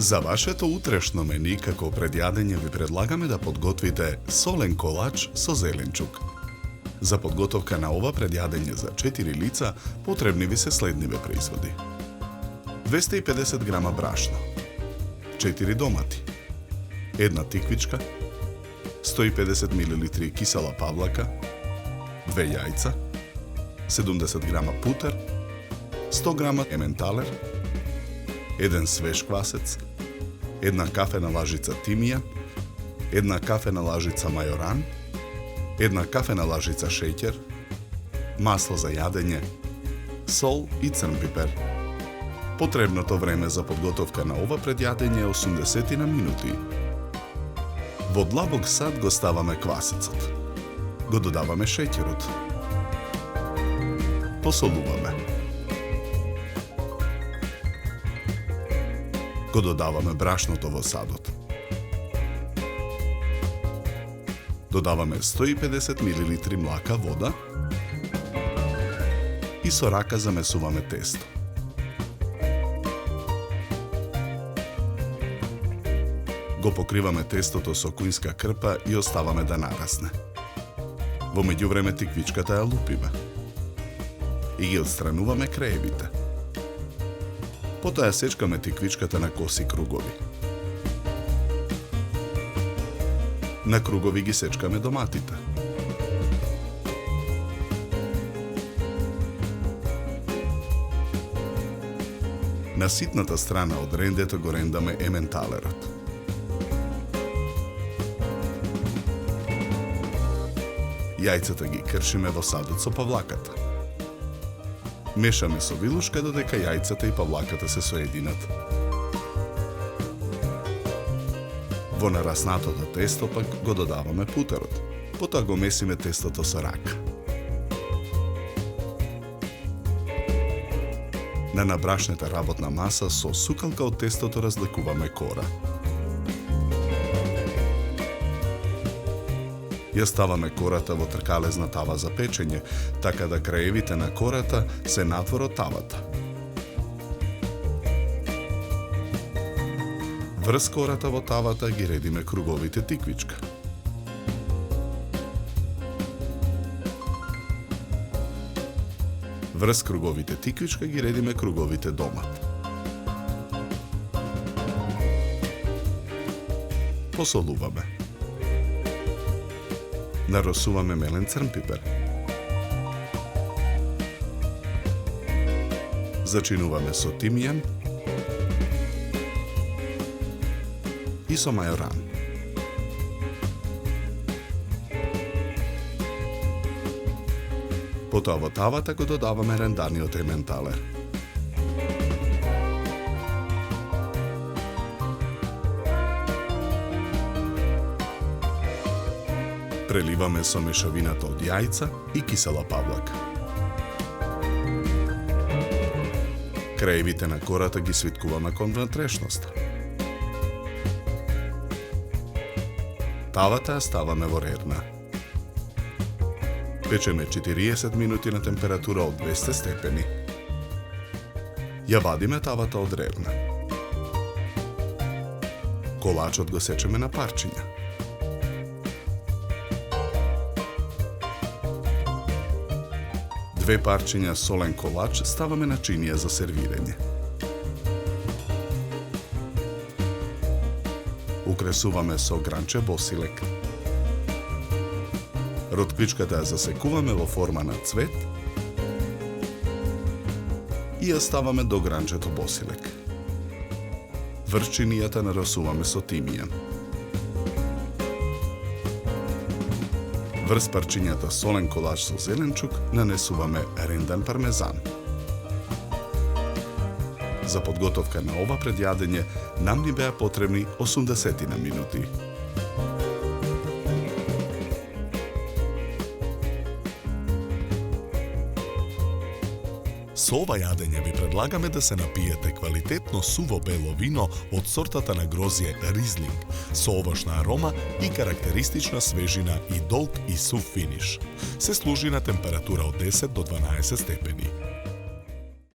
За вашето утрешно мени како предјадење ви предлагаме да подготвите солен колач со зеленчук. За подготовка на ова предјадење за 4 лица потребни ви се следниве производи: 250 грама брашно, 4 домати, 1 тиквичка, 150 мл кисела павлака, 2 јајца, 70 грама путер, 100 грама ементалер, 1 свеж квасец, 1 кафена лажица тимија, 1 кафена лажица мајоран, 1 кафена лажица шеќер, масло за јадење, сол и црн пипер. Потребното време за подготовка на ова предјадење е 80 минути. Во длабок сад го ставаме квасецот. Го додаваме шеќерот. Посолуваме. Го додаваме брашното во садот. Додаваме 150 мл млака вода и со рака замесуваме тесто. Го покриваме тестото со кујнска крпа и оставаме да нарасне. Во меѓувреме тиквичката ја лупиме и ги отстрануваме краевите. Потоа ја сечкаме тиквичката на коси кругови. На кругови ги сечкаме доматите. На ситната страна од рендето го рендаме ементалерот. Јајцата ги кршиме во садот со павлаката. Мешаме со вилушка додека јајцата и павлаката се соединат. Во нараснатото тесто пак го додаваме путерот. Потоа го месиме тестото со рака. На набрашната работна маса со сукалка од тестото разлекуваме кора. Ја ставаме кората во тркалезна тава за печење, така да краевите на кората се надвор од тавата. Врз кората во тавата ги редиме круговите тиквичка. Врз круговите тиквичка ги редиме круговите домат. Посолуваме. Наросуваме мелен црн пипер. Зачинуваме со тимјан и со мајоран. Потоа во тавата го додаваме ренданиот ементалер. Преливаме со мешавината од јајца и кисела павлака. Краевите на кората ги свиткуваме кон внатрешноста. Тавата ја ставаме во редна. Печеме 40 минути на температура од 200 степени. Ја вадиме тавата од редна. Колачот го сечеме на парчиња. Две парчиња солен колач ставаме на чинија за сервирање. Украсуваме со гранче босилек. Ротквичката ја засекуваме во форма на цвет и ја ставаме до гранчето босилек. Врз чинијата нарасуваме со тимијан. Врз парчињата солен колач со зеленчук нанесуваме рендан пармезан. За подготовка на ова предјадење нам ни беа потребни 80 минути. Со ова јадење ви предлагаме да се напиете квалитетно суво бело вино од сортата на грозје Ризлинг, со овошна арома и карактеристична свежина и долг и сув финиш. Се служи на температура од 10 до 12 степени.